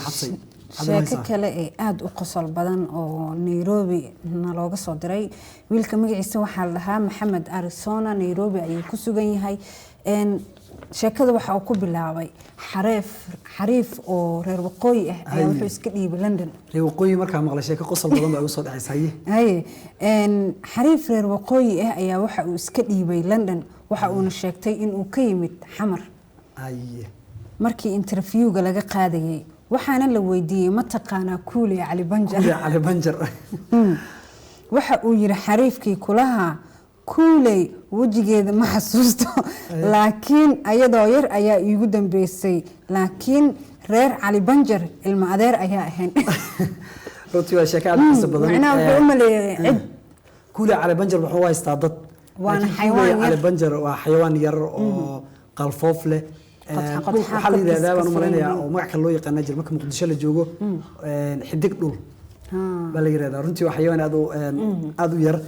xabsay sheeko kale ee aad u qosol badan oo Nairobi nalooga soo diray wiilka magaciisa waxaa la dhahaa Maxamed Arizona Nairobi ayuu ku sugan yahay sheekada waxa uu ku bilaabay xariif oo reer waqooyi ah ayaa wuxuu iska dhiibay London reer waqooyi markaa maqlay sheeko qosol badan baa ugu soo dhaxaysay xariif reer waqooyi ah ayaa waxa uu iska dhiibay London waxa uuna sheegtay in uu ka yimid xamar markii interviewga laga qaadayay waxaana la weydiiyay ma taqaanaa Kuule Ali Banjar waxa uu yiri xariifkii kulaha Kuule wajigeeda ma xasuusto laakiin ayadoo yar ayaa iigu dambeysay laakiin reer Ali Banjar ilma adeer ayaa ahayn runtii waa sheeko aad xiiso badan macnaha wuxuu u maleeyay Kuule Ali Banjar wuxuu haystaa dad waana xayawaan Ali Banjar waa xayawaan yar oo qalfoof leh waxa la yiraahdaa baan u maleynayaa oo magac kale loo yaqaan jir marka Muqdisho la joogo xidig dhul baa la yiraahdaa runtii waa xayawaan aad u yar